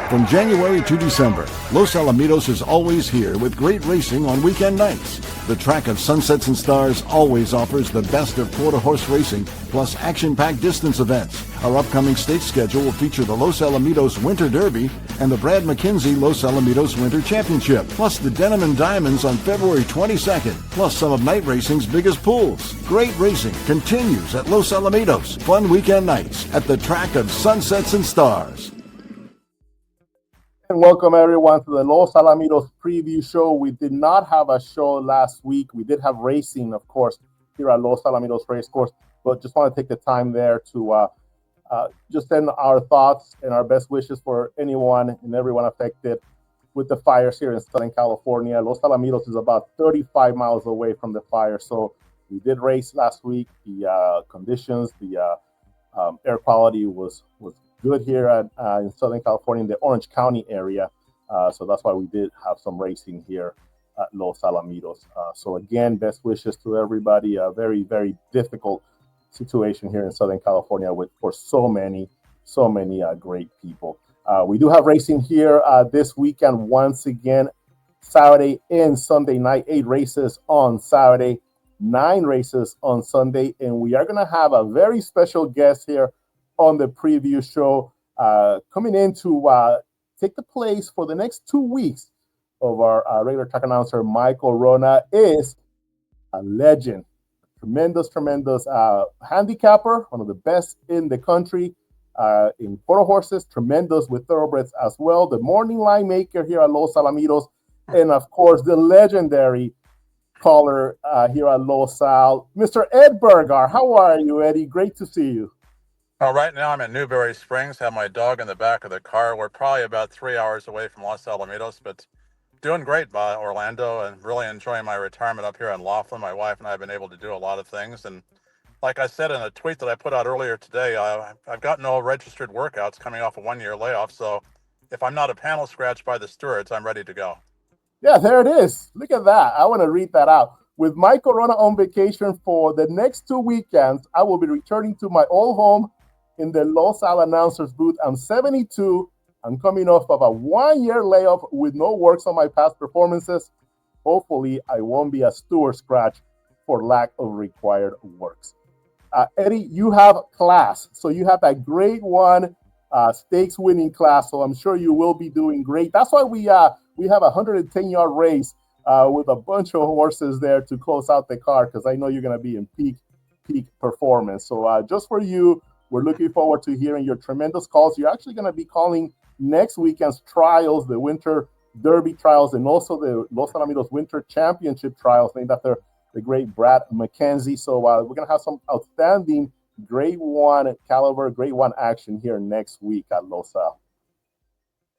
From January to December, Los Alamitos is always here with great racing on weekend nights. The track of Sunsets and Stars always offers the best of quarter-horse racing, plus action-packed distance events. Our upcoming state schedule will feature the Los Alamitos Winter Derby and the Brad McKenzie Los Alamitos Winter Championship, plus the Denim and Diamonds on February 22nd, plus some of night racing's biggest pools. Great racing continues at Los Alamitos. Fun weekend nights at the track of Sunsets and Stars. And welcome everyone to the Los Alamitos Preview Show. We did not have a show last week. We did have racing, of course, here at Los Alamitos Racecourse, but just want to take the time there to just send our thoughts and our best wishes for anyone and everyone affected with the fires here in Southern California. Los Alamitos is about 35 miles away from the fire, so we did race last week. The conditions, the air quality was good here in Southern California, in the Orange County area. So that's why we did have some racing here at Los Alamitos. So again, best wishes to everybody. A very, very difficult situation here in Southern California for so many great people. We do have racing here this weekend once again, Saturday and Sunday night, 8 races on Saturday, 9 races on Sunday. And we are going to have a very special guest here on the preview show, coming in to take the place for the next 2 weeks of our regular track announcer, Michael Wrona, is a legend, tremendous handicapper, one of the best in the country in quarter horses, tremendous with thoroughbreds as well, the morning line maker here at Los Alamitos, and of course, the legendary caller here at Los Al, Mr. Ed Burgart. How are you, Eddie? Great to see you. Well, right now I'm at Newberry Springs, have my dog in the back of the car. We're probably about 3 hours away from Los Alamitos, but doing great by Orlando and really enjoying my retirement up here in Laughlin. My wife and I have been able to do a lot of things. And like I said in a tweet that I put out earlier today, I've got no registered workouts coming off a 1-year layoff. So if I'm not a panel scratch by the stewards, I'm ready to go. Yeah, there it is. Look at that. I want to read that out. With Michael Wrona on vacation for the next 2 weekends, I will be returning to my old home in the Los Al announcers booth. I'm 72. I'm coming off of a 1-year layoff with no works on my past performances. Hopefully, I won't be a steward scratch for lack of required works. Eddie, you have class. So you have that grade 1 stakes winning class. So I'm sure you will be doing great. That's why we have a 110-yard race with a bunch of horses there to close out the card, because I know you're going to be in peak performance. So just for you, we're looking forward to hearing your tremendous calls. You're actually going to be calling next weekend's trials, the Winter Derby trials, and also the Los Alamitos Winter Championship trials, named after the great Brad McKenzie. So we're going to have some outstanding grade 1 caliber, grade 1 action here next week at Los Al.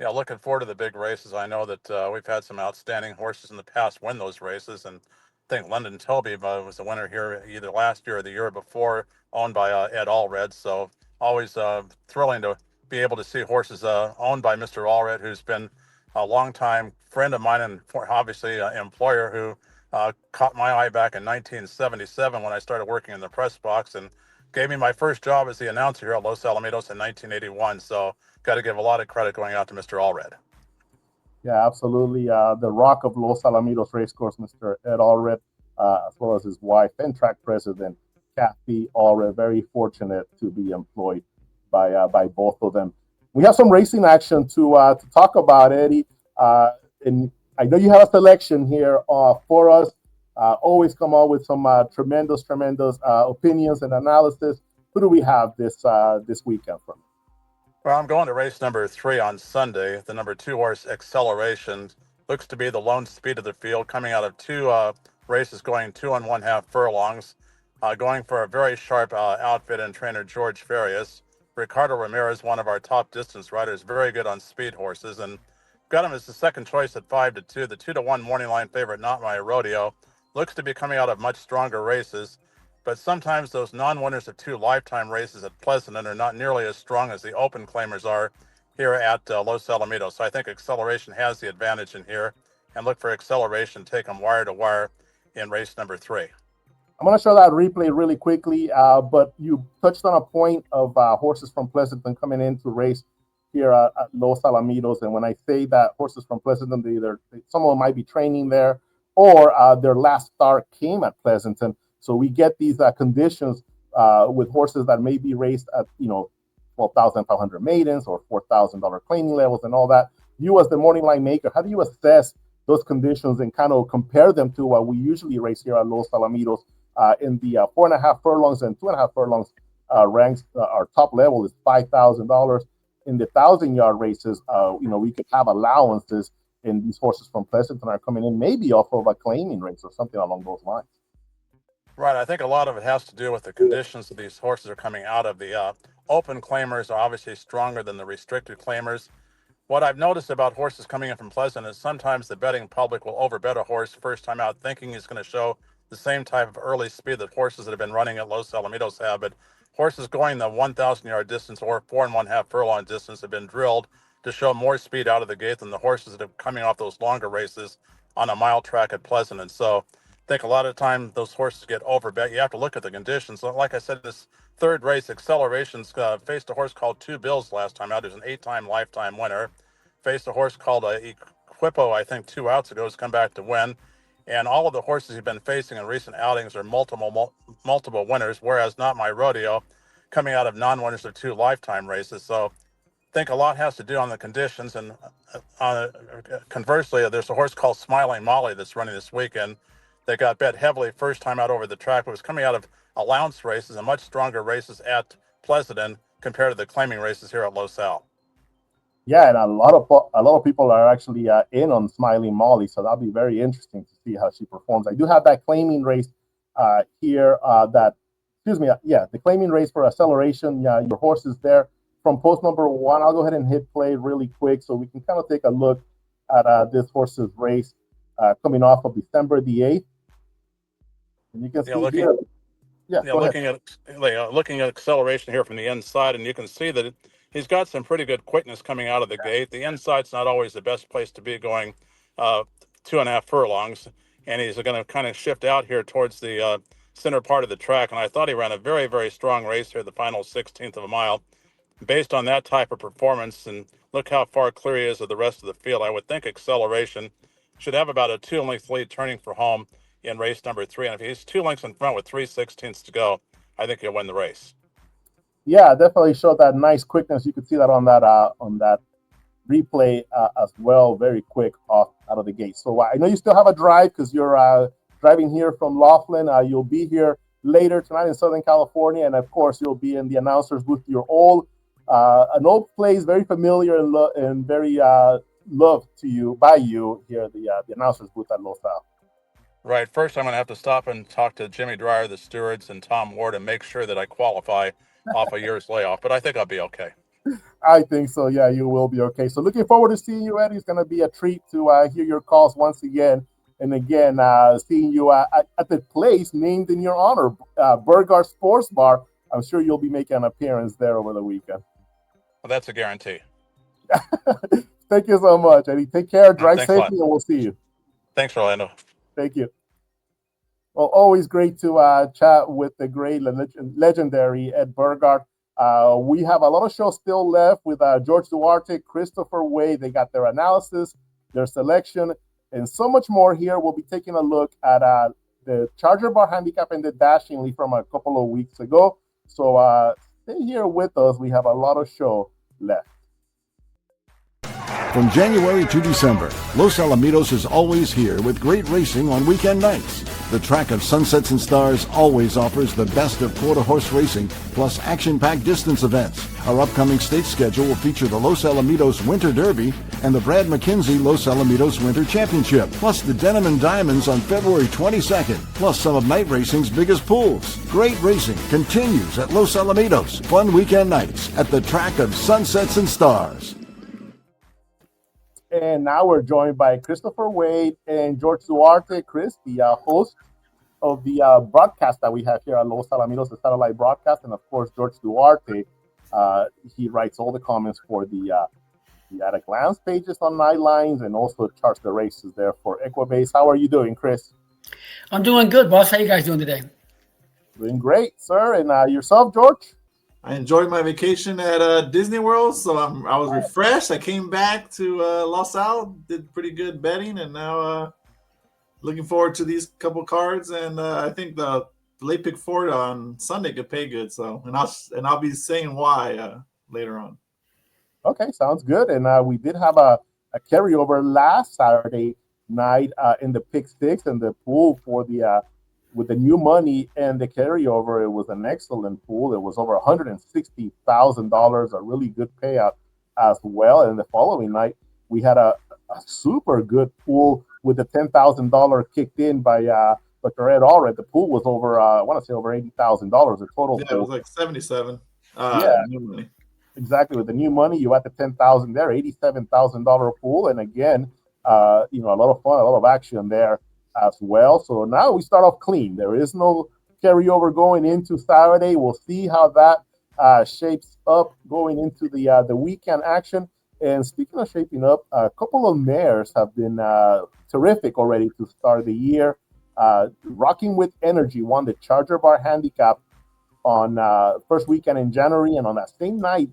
Yeah, looking forward to the big races. I know that we've had some outstanding horses in the past win those races, and I think London Toby was the winner here either last year or the year before, owned by Ed Burgart. So always thrilling to be able to see horses owned by Mr. Burgart, who's been a longtime friend of mine and obviously an employer who caught my eye back in 1977 when I started working in the press box and gave me my first job as the announcer here at Los Alamitos in 1981. So got to give a lot of credit going out to Mr. Burgart. Yeah, absolutely. The rock of Los Alamitos Racecourse, Mr. Ed Burgart, as well as his wife and track president, Kathy Burgart. Very fortunate to be employed by both of them. We have some racing action to talk about, Eddie. And I know you have a selection here for us. Always come out with some tremendous opinions and analysis. Who do we have this weekend from? Well, I'm going to race number 3 on Sunday. The number 2 horse, Acceleration, looks to be the lone speed of the field, coming out of 2 races going 2 1/2 furlongs, going for a very sharp outfit and trainer George Farias. Ricardo Ramirez, one of our top distance riders, very good on speed horses, and got him as the second choice at 5-2. The 2-1 morning line favorite, Not My Rodeo, looks to be coming out of much stronger races. But sometimes those non-winners of 2 lifetime races at Pleasanton are not nearly as strong as the open claimers are here at Los Alamitos. So I think Acceleration has the advantage in here, and look for Acceleration, take them wire to wire in race number 3. I'm going to show that replay really quickly, but you touched on a point of horses from Pleasanton coming in to race here at Los Alamitos. And when I say that horses from Pleasanton, some of them might be training there, or their last start came at Pleasanton. So we get these conditions with horses that may be raced at, 12,500 maidens or $4,000 claiming levels and all that. You as the morning line maker, how do you assess those conditions and kind of compare them to what we usually race here at Los Alamitos in the 4.5 furlongs and 2.5 furlongs ranks? Our top level is $5,000. In the 1,000-yard races, we could have allowances, and these horses from Pleasanton are coming in maybe off of a claiming race or something along those lines. Right. I think a lot of it has to do with the conditions that these horses are coming out of. The open claimers are obviously stronger than the restricted claimers. What I've noticed about horses coming in from Pleasanton is sometimes the betting public will overbet a horse first time out, thinking he's going to show the same type of early speed that horses that have been running at Los Alamitos have. But horses going the 1,000-yard distance or 4.5 furlong distance have been drilled to show more speed out of the gate than the horses that are coming off those longer races on a mile track at Pleasanton. So I think a lot of the time those horses get overbet. You have to look at the conditions. So like I said, this third race, Accelerations, faced a horse called Two Bills last time out. There's an 8-time lifetime winner. Faced a horse called Equipo, I think 2 outs ago, has come back to win. And all of the horses he's been facing in recent outings are multiple winners, whereas Not My Rodeo coming out of non-winners of 2 lifetime races. So I think a lot has to do on the conditions. And conversely, there's a horse called Smiling Molly that's running this weekend. They got bet heavily first time out over the track, but was coming out of allowance races and much stronger races at Pleasanton compared to the claiming races here at Los Al. Yeah, and a lot of people are actually in on Smiling Molly, so that'll be very interesting to see how she performs. I do have that claiming race here. The claiming race for Acceleration. Yeah, your horse is there from post number 1. I'll go ahead and hit play really quick so we can kind of take a look at this horse's race coming off of December the 8th. And you can see here. Looking at Acceleration here from the inside, and you can see that he's got some pretty good quickness coming out of the gate. The inside's not always the best place to be going 2.5 furlongs, and he's going to kind of shift out here towards the center part of the track. And I thought he ran a very, very strong race here, the final 16th of a mile. Based on that type of performance, and look how far clear he is of the rest of the field, I would think Acceleration should have about a 2-length lead turning for home in race number 3. And if he's 2 lengths in front with 3/16 to go, I think he'll win the race. Yeah, definitely showed that nice quickness. You could see that on that replay as well, very quick out of the gate. So I know you still have a drive because you're driving here from Laughlin. You'll be here later tonight in Southern California, and of course you'll be in the announcer's booth. An old place, very familiar and very loved by you here at the announcer's booth at Los Al. Right. First, I'm going to have to stop and talk to Jimmy Dreyer, the stewards, and Tom Ward and make sure that I qualify off a year's layoff, but I think I'll be okay. I think so. Yeah, you will be okay. So looking forward to seeing you, Ed. It's going to be a treat to hear your calls once again. And again, seeing you at the place named in your honor, Burgart Sports Bar. I'm sure you'll be making an appearance there over the weekend. Well, that's a guarantee. Thank you so much, Eddie. Take care. Drive safely, and we'll see you. Thanks, Orlando. Thank you. Well, always great to chat with the great legendary Ed Burgart. We have a lot of shows still left with George Duarte, Christopher Wade. They got their analysis, their selection, and so much more here. We'll be taking a look at the Charger Bar Handicap and the Dashingly from a couple of weeks ago. So stay here with us. We have a lot of show left. From January to December, Los Alamitos is always here with great racing on weekend nights. The track of Sunsets and Stars always offers the best of quarter horse racing, plus action-packed distance events. Our upcoming state schedule will feature the Los Alamitos Winter Derby and the Brad McKenzie Los Alamitos Winter Championship, plus the Denim and Diamonds on February 22nd, plus some of night racing's biggest pools. Great racing continues at Los Alamitos. Fun weekend nights at the track of Sunsets and Stars. And now we're joined by Christopher Wade and George Duarte. Chris, the host of the broadcast that we have here at Los Alamitos, the satellite broadcast, and of course George Duarte. He writes all the comments for the At a Glance pages on Nightlines, and also charts the races there for Equibase. How are you doing, Chris? I'm doing good, boss. How you guys doing today? Doing great, sir. And yourself, George? I enjoyed my vacation at Disney World, so I was refreshed. I came back to Los Al, did pretty good betting, and now looking forward to these couple cards. And I think the late pick four on Sunday could pay good. So, and I'll be saying why later on. Okay, sounds good. And we did have a carryover last Saturday night in the pick six and the pool for the with the new money and the carryover. It was an excellent pool. It was over $160,000, a really good payout as well. And the following night, we had a super good pool with the $10,000 kicked in by Dr. Ed Burgart. The pool was over, I want to say over $80,000 the total. Yeah, it was like 77. New money. Exactly. With the new money, you had the 10,000 there, $87,000 pool, and again, a lot of fun, a lot of action there as well. So now we start off clean. There is no carryover going into Saturday. We'll see how that shapes up going into the weekend action. And speaking of shaping up, a couple of mares have been terrific already to start the year. Rocking with Energy won the Charger Bar Handicap on first weekend in January, and on that same night,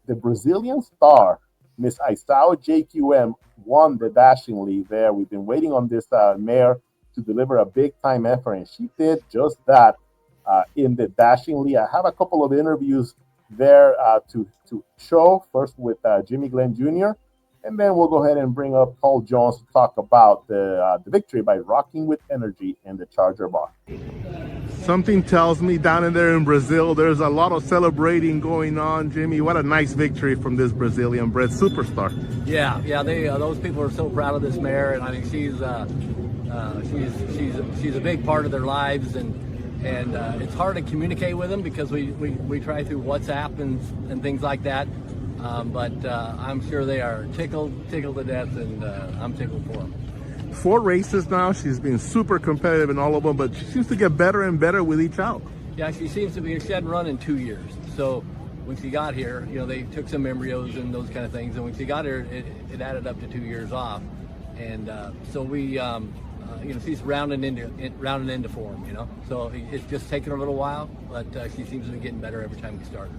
the Brazilian star, Miss Isao JQM, won the Dashingly there. We've been waiting on this mare to deliver a big-time effort, and she did just that in the Dashingly. I have a couple of interviews there to show, first with Jimmy Glenn Jr., and then we'll go ahead and bring up Paul Jones to talk about the victory by Rocking with Energy in the Charger Bar. Something tells me down in there in Brazil, there's a lot of celebrating going on. Jimmy, what a nice victory from this Brazilian bred superstar. Yeah, they those people are so proud of this mare, and I think she's a big part of their lives, and it's hard to communicate with them because we try through WhatsApp and things like that. But I'm sure they are tickled to death, and I'm tickled for them. 4 races now. She's been super competitive in all of them, but she seems to get better and better with each out. Yeah, she seems to be. She hadn't run in 2 years, so when she got here, they took some embryos and those kind of things, and when she got here, it added up to 2 years off, and so we, she's rounding into form, So it's just taken a little while, but she seems to be getting better every time we start her.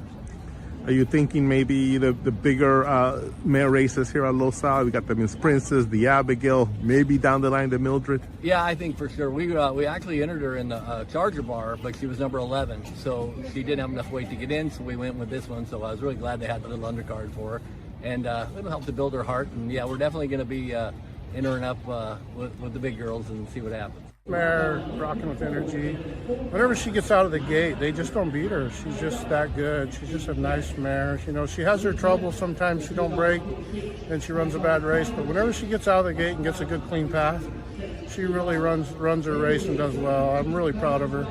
Are you thinking maybe the bigger mare races here at Los Al? We got the Miss Princess, the Abigail, maybe down the line the Mildred? Yeah, I think for sure. We actually entered her in the Charger Bar, but she was number 11, so she didn't have enough weight to get in, so we went with this one. So I was really glad they had the little undercard for her, and it'll help to build her heart. And yeah, we're definitely going to be entering up with the big girls and see what happens. Mare, Rocking with Energy. Whenever she gets out of the gate, they just don't beat her. She's just that good. She's just a nice mare. She has her trouble. Sometimes she don't break and she runs a bad race. But whenever she gets out of the gate and gets a good clean path, she really runs her race and does well. I'm really proud of her.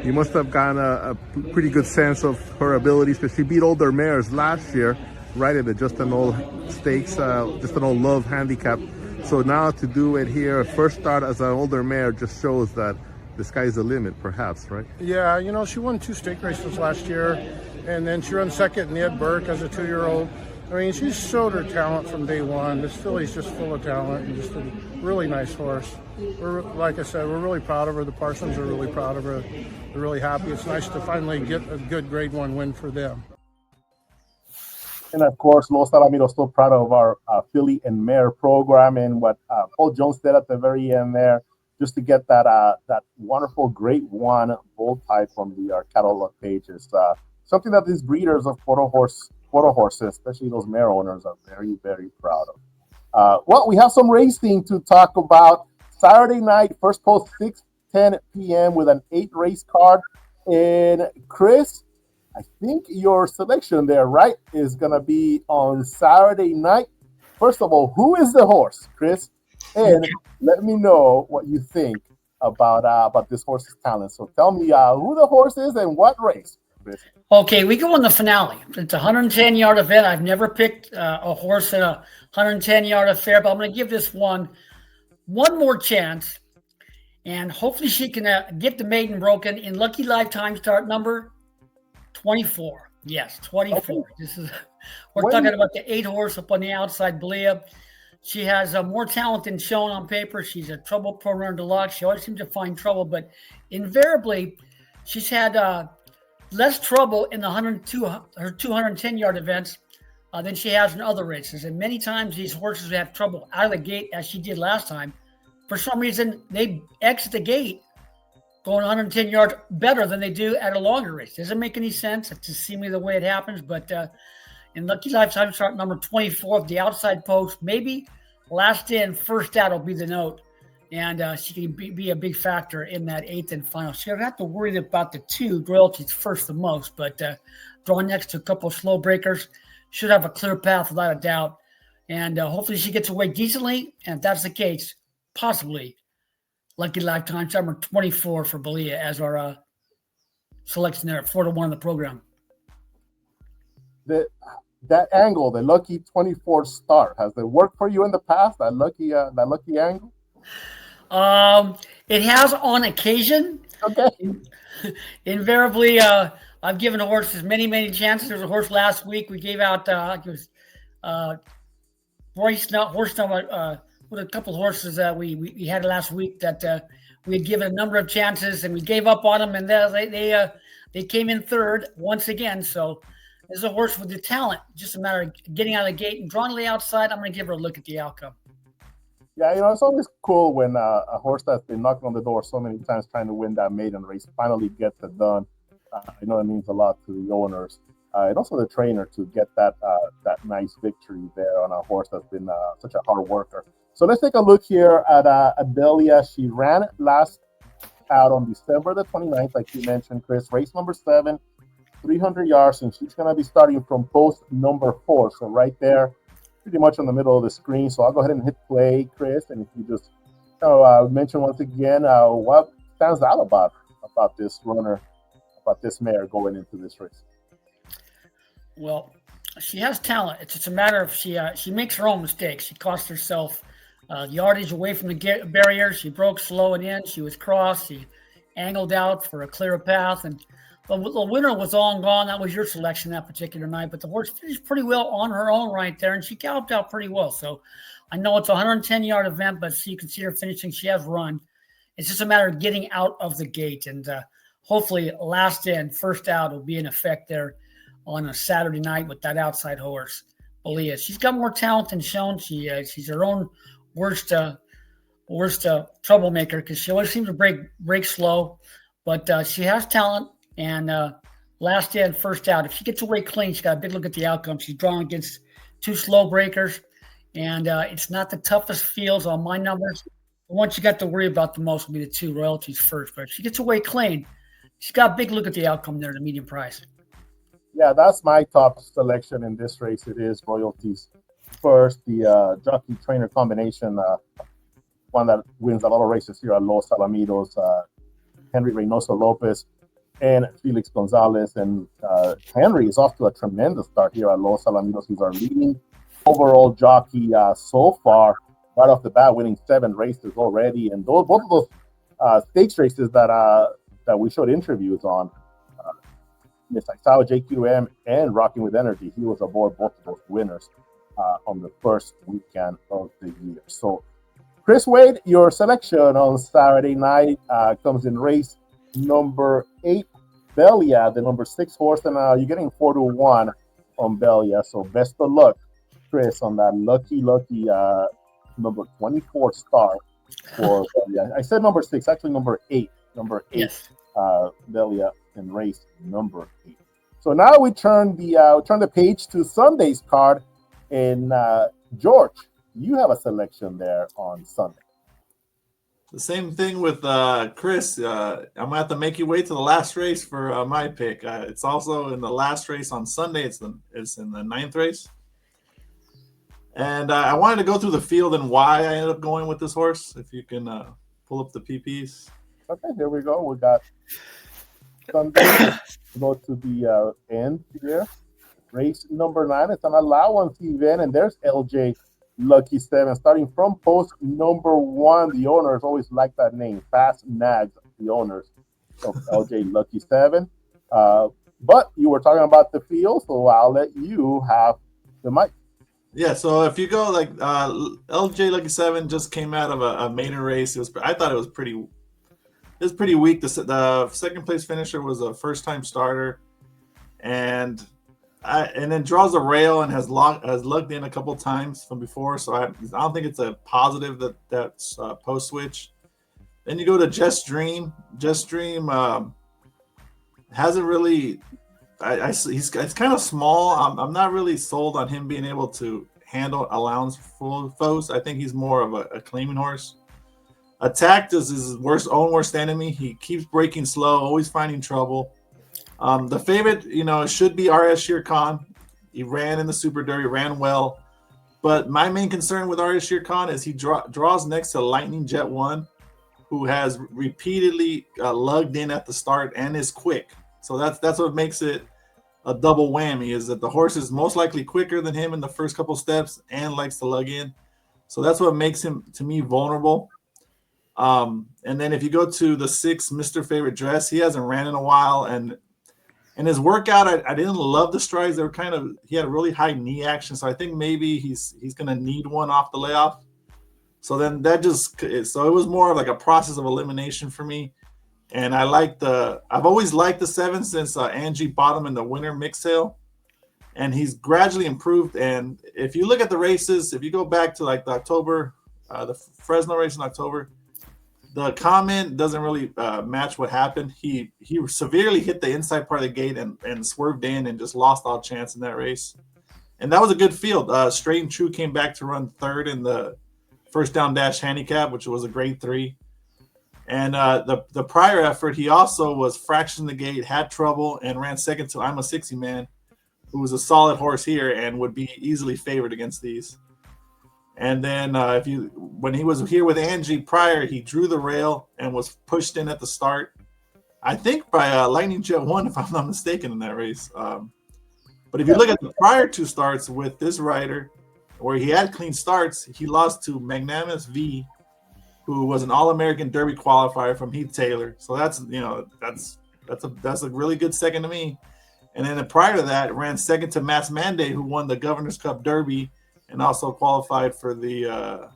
You must have gotten a pretty good sense of her abilities, because she beat older mares last year, right at the Just an Old Stakes, Just an Old Love handicap. So now to do it here, first start as an older mare, just shows that the sky's the limit, perhaps, right? Yeah, she won 2 stake races last year, and then she ran second in the Ed Burgart as a 2-year-old. I mean, she showed her talent from day one. This filly's just full of talent and just a really nice horse. Like I said, we're really proud of her. The Parsons are really proud of her. They're really happy. It's nice to finally get a good Grade 1 win for them. And of course, Los Alamitos still proud of our filly and mare program, and what Paul Jones did at the very end there, just to get that wonderful Grade 1 bold type from the catalog pages. Something that these breeders of quarter horses, especially those mare owners, are very, very proud of. Well, we have some racing to talk about. Saturday night, first post 6:10 p.m. with an 8-race card. And Chris, I think your selection there, right, is going to be on Saturday night. First of all, who is the horse, Chris? And let me know what you think about this horse's talent. So tell me who the horse is and what race, Chris. Okay, we go on the finale. It's a 110-yard event. I've never picked a horse at a 110-yard affair, but I'm going to give this one more chance. And hopefully she can get the maiden broken in lucky lifetime start number 24. Yes, 24. Okay. We're talking about the 8-horse up on the outside, Blia. She has more talent than shown on paper. She's a trouble-prone runner deluxe. She always seems to find trouble, but invariably, she's had less trouble in the 210-yard events than she has in other races. And many times these horses have trouble out of the gate, as she did last time. For some reason, they exit the gate going 110 yards better than they do at a longer race. Doesn't make any sense. It's just seemingly the way it happens. But in Lucky Lifetime start number 24 of the outside post, maybe last in, first out will be the note. And she can be a big factor in that eighth and final. She doesn't have to worry about the two royalties first the most, but drawing next to a couple of slow breakers, should have a clear path without a doubt. And hopefully she gets away decently. And if that's the case, possibly Lucky Lifetime number 24 for Belia as our selection there at 4-1 in the program. That angle, the Lucky 24 start, has it worked for you in the past? That lucky angle? It has on occasion. Okay. Invariably, I've given horses many chances. There was a horse last week we gave out. It was horse number. With a couple of horses that we had last week that we had given a number of chances and we gave up on them, and they came in third once again. So there's a horse with the talent, just a matter of getting out of the gate and drawing to the outside. I'm going to give her a look at the outcome. Yeah, it's always cool when a horse that's been knocking on the door so many times trying to win that maiden race finally gets it done. I know it means a lot to the owners and also the trainer to get that nice victory there on a horse that's been such a hard worker. So let's take a look here at Adelia. She ran last out on December the 29th, like you mentioned, Chris. Race number 7, 300 yards, and she's going to be starting from post number 4. So right there, pretty much on the middle of the screen. So I'll go ahead and hit play, Chris. And if you just mention once again what stands out about this runner, about this mare going into this race. Well, she has talent. It's just a matter of she makes her own mistakes. She cost herself yardage away from the barrier. She broke slow and in. She was crossed. She angled out for a clearer path. And the winner was all and gone. That was your selection that particular night. But the horse finished pretty well on her own right there. And she galloped out pretty well. So I know it's a 110-yard event, but so you can see her finishing. She has run. It's just a matter of getting out of the gate. And hopefully last in, first out will be in effect there on a Saturday night with that outside horse, Belia. She's got more talent than shown. She's her own worst troublemaker because she always seems to break slow, but she has talent. And last in, first out. If she gets away clean, she's got a big look at the outcome. She's drawn against 2 slow breakers, and it's not the toughest fields on my numbers. The ones you got to worry about the most will be the 2 royalties first. But if she gets away clean, she's got a big look at the outcome there, the medium price. Yeah, that's my top selection in this race. It is royalties first, the jockey trainer combination, one that wins a lot of races here at Los Alamitos, Henry Reynoso Lopez and Felix Gonzalez. And Henry is off to a tremendous start here at Los Alamitos. He's our leading overall jockey so far, right off the bat, winning 7 races already. And both of those stakes races that we showed interviews on, Miss Isao JQM and Rocking with Energy, he was aboard both of those winners on the first weekend of the year. So, Chris Wade, your selection on Saturday night comes in race number 8, Belia, the number 6 horse, and you're getting 4-1 on Belia. So, best of luck, Chris, on that lucky number 24 start for Belia. I said number 6, actually number 8. Yes. Belia in race number 8. So now we turn the page to Sunday's card, and George, you have a selection there on Sunday. The same thing with Chris. I'm gonna have to make you wait to the last race for my pick. It's also in the last race on Sunday. It's in the 9th race, and I wanted to go through the field and why I ended up going with this horse. If you can pull up the PPs. Okay, here we go. We got Sunday. Go to the end here. Race number 9. It's an allowance event, and there's LJ Lucky 7 starting from post number 1. The owners always like that name, Fast Nags. The owners of LJ Lucky 7. But you were talking about the field, so I'll let you have the mic. Yeah, so if you go like LJ Lucky 7 just came out of a maiden race. I thought it was pretty is pretty weak. The second place finisher was a first time starter, and then draws a rail and has lugged in a couple times from before. So I don't think it's a positive that's post switch. Then you go to Just Dream. Just Dream hasn't really. It's kind of small. I'm not really sold on him being able to handle allowance full foes. I think he's more of a claiming horse. Attacked is his own worst enemy. He keeps breaking slow, always finding trouble. The favorite, should be RS Shere Khan. He ran in the Super Derby, ran well. But my main concern with RS Shere Khan is he draws next to Lightning Jet 1, who has repeatedly lugged in at the start and is quick. So that's what makes it a double whammy, is that the horse is most likely quicker than him in the first couple steps and likes to lug in. So that's what makes him, to me, vulnerable. And then if you go to the 6, Mr. Favorite Dress, he hasn't ran in a while, and in his workout, I didn't love the strides. They were he had a really high knee action, so I think maybe he's going to need one off the layoff. So then it was more of like a process of elimination for me. And I've always liked the 7 since Angie bought him in the winter mix sale, and he's gradually improved. And if you look at the races, if you go back to like the October, the Fresno race in October, the comment doesn't really match what happened. He severely hit the inside part of the gate and swerved in and just lost all chance in that race. And that was a good field. Straight and True came back to run 3rd in the first down dash handicap, which was a grade 3. And the prior effort, he also was fractioning the gate, had trouble, and ran 2nd to I'm a 60 Man, who was a solid horse here and would be easily favored against these. And then when he was here with Angie prior, he drew the rail and was pushed in at the start, I think by Lightning Jet 1, if I'm not mistaken, in that race. But if you look at the prior 2 starts with this rider, where he had clean starts, he lost to Magnanimous V, who was an All-American Derby qualifier from Heath Taylor. So that's a really good second to me. And then prior to that, ran 2nd to Matt's Mandate, who won the Governor's Cup Derby and also qualified for the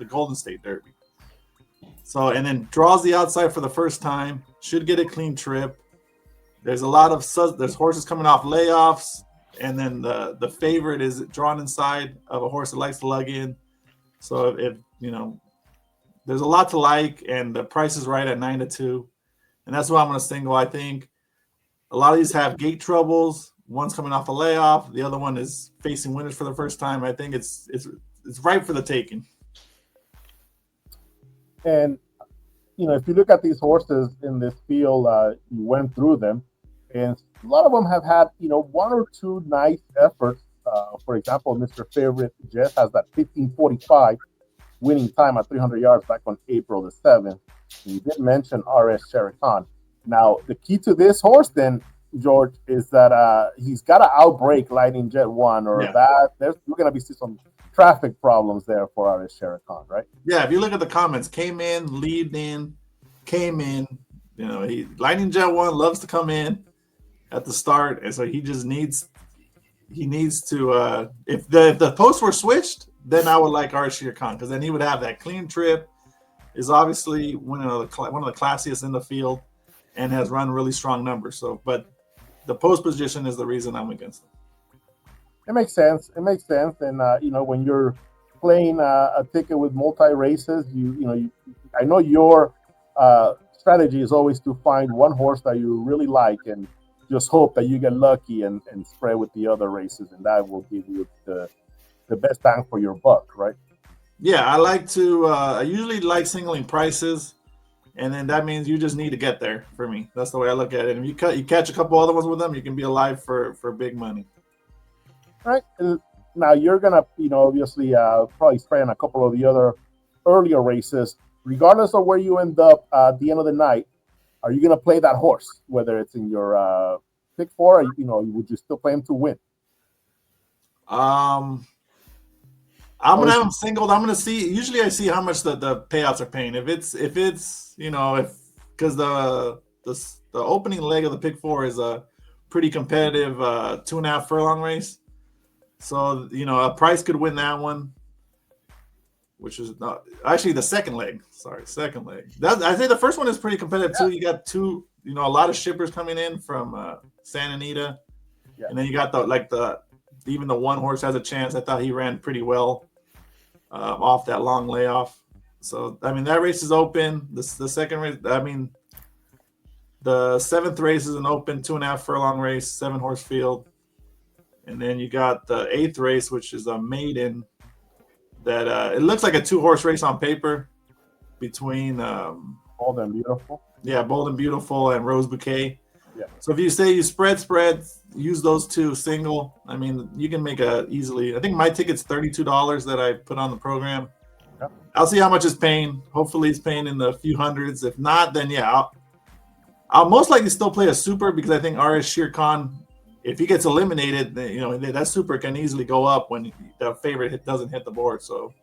Golden State Derby. So, and then draws the outside for the first time, should get a clean trip. There's a lot of there's horses coming off layoffs, and then the favorite is drawn inside of a horse that likes to lug in. So there's a lot to like, and the price is right at 9-2, and that's why I'm going to single. I think a lot of these have gate troubles. One's coming off a layoff, the other one is facing winners for the first time. I think it's ripe for the taking. And if you look at these horses in this field, you went through them, and a lot of them have had 1 or 2 nice efforts. For example, Mr. Favorite Jess has that 15:45 winning time at 300 yards back on April the 7th. You did mention RS Shere Khan. Now, the key to this horse, then, George, is that he's got to outbreak Lightning Jet 1, or we're going to be seeing some traffic problems there for RS Shere Khan, right? Yeah, if you look at the comments, came in. Lightning Jet 1 loves to come in at the start, and so he just needs to. If the posts were switched, then I would like RS Shere Khan, because then he would have that clean trip. Is obviously one of the classiest in the field, and has run really strong numbers. So, but the post position is the reason I'm against him. It makes sense. And when you're playing a ticket with multi races, I know your strategy is always to find one horse that you really like and just hope that you get lucky and spread with the other races, and that will give you the best bang for your buck, right? Yeah, I usually like singling prices, and then that means you just need to get there for me. That's the way I look at it. And if you catch a couple other ones with them, you can be alive for big money. All right. Now you're gonna, obviously probably spray on a couple of the other earlier races. Regardless of where you end up at the end of the night, are you gonna play that horse, whether it's in your pick 4, or would you still play him to win? I'm gonna have them singled. I'm gonna see. Usually, I see how much the payouts are paying. If it's because the opening leg of the pick 4 is a pretty competitive 2.5 furlong race. So a price could win that one. which is not actually the second leg. Sorry, second leg. I think the first one is pretty competitive too. You got a lot of shippers coming in from Santa Anita, and then you got even the one horse has a chance. I thought he ran pretty well off that long layoff. So I mean that race is open. The second race, I mean, the 7th race is an open 2.5 furlong race, 7-horse field, and then you got the 8th race, which is a maiden. That it looks like a 2-horse race on paper between Bold and Beautiful. Yeah, Bold and Beautiful and Rose Bouquet. Yeah. So if you say you spread, use those two single. I mean, you can make easily. I think my ticket's $32 that I put on the program. Yeah. I'll see how much it's paying. Hopefully, it's paying in the few hundreds. If not, then I'll most likely still play a super because I think RS Shere Khan, if he gets eliminated, that super can easily go up when the favorite doesn't hit the board. So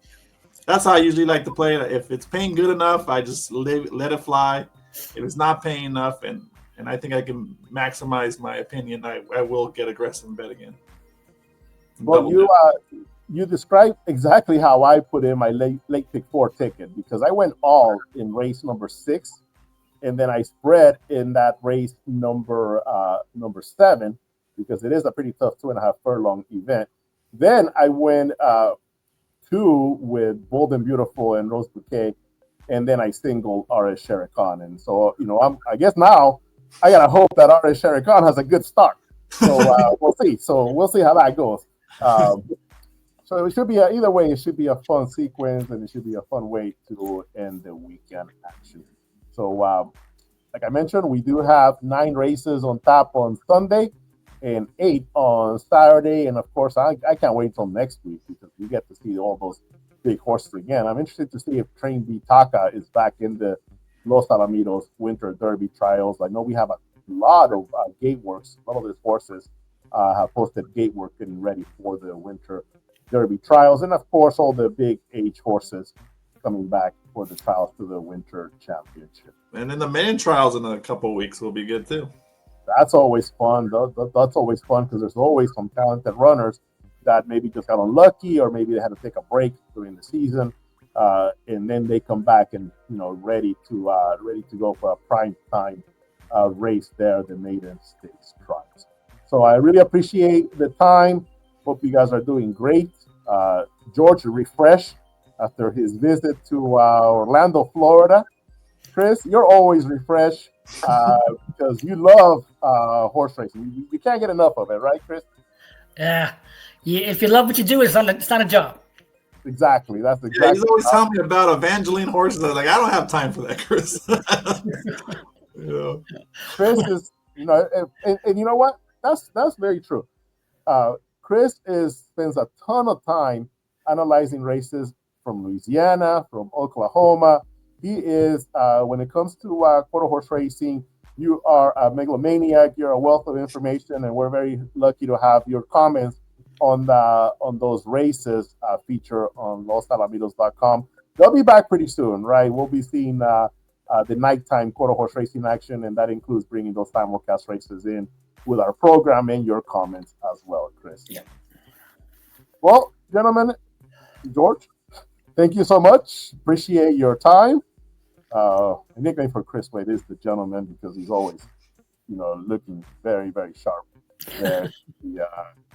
that's how I usually like to play it. If it's paying good enough, I just let it fly. If it's not paying enough, and I think I can maximize my opinion, I will get aggressive and bet again. Well, you described exactly how I put in my late pick 4 ticket, because I went all in race number 6, and then I spread in that race number 7, because it is a pretty tough 2.5 furlong event. Then I went 2 with Bold and Beautiful and Rose Bouquet, and then I singled RS Shere Khan. And so, I guess now I gotta hope that RS Shere Khan has a good start. So we'll see. So we'll see how that goes. So it should be either way. It should be a fun sequence, and it should be a fun way to end the weekend action. So, like I mentioned, we do have 9 races on tap on Sunday and 8 on Saturday. And of course, I can't wait till next week because we get to see all those big horses again. I'm interested to see if Train B Taka is back in the Los Alamitos Winter Derby trials. I know we have a lot of gate works. A lot of these horses have posted gate work getting ready for the Winter Derby trials. And of course, all the big age horses coming back for the trials to the Winter Championship. And then the main trials in a couple of weeks will be good too. That's always fun. That's always fun because there's always some talented runners that maybe just got unlucky, or maybe they had to take a break during the season, and then they come back and ready to go for a prime time race there, the Maiden Stakes trials. So I really appreciate the time. Hope you guys are doing great. George refreshed after his visit to Orlando, Florida. Chris, you're always refreshed because you love horse racing. You can't get enough of it, right, Chris? Yeah. If you love what you do, it's not a job. Exactly. That's exactly. Yeah, he's always telling me about Evangeline horses. I'm like, I don't have time for that, Chris. Chris is, and you know what? That's very true. Chris spends a ton of time analyzing races from Louisiana, from Oklahoma. He is, when it comes to quarter horse racing, you are a megalomaniac. You're a wealth of information, and we're very lucky to have your comments on those races feature on losalamitos.com. They'll be back pretty soon, right? We'll be seeing the nighttime quarter horse racing action, and that includes bringing those simulcast races in with our program and your comments as well, Chris. Yeah. Well, gentlemen, George, thank you so much. Appreciate your time. The nickname for Chris Wade is the gentleman because he's always, looking very, very sharp there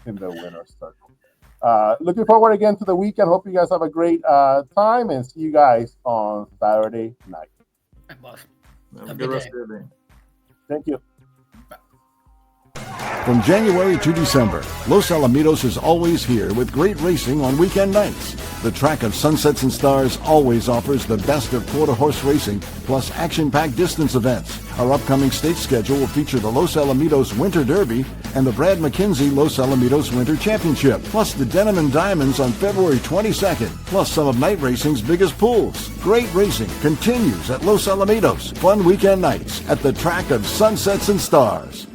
in the winner's circle. Looking forward again to the weekend. Hope you guys have a great time, and see you guys on Saturday night. Have a good rest of your day. Thank you. From January to December, Los Alamitos is always here with great racing on weekend nights. The track of Sunsets and Stars always offers the best of quarter horse racing, plus action-packed distance events. Our upcoming state schedule will feature the Los Alamitos Winter Derby and the Brad McKenzie Los Alamitos Winter Championship, plus the Denim and Diamonds on February 22nd, plus some of night racing's biggest pools. Great racing continues at Los Alamitos. Fun weekend nights at the track of Sunsets and Stars.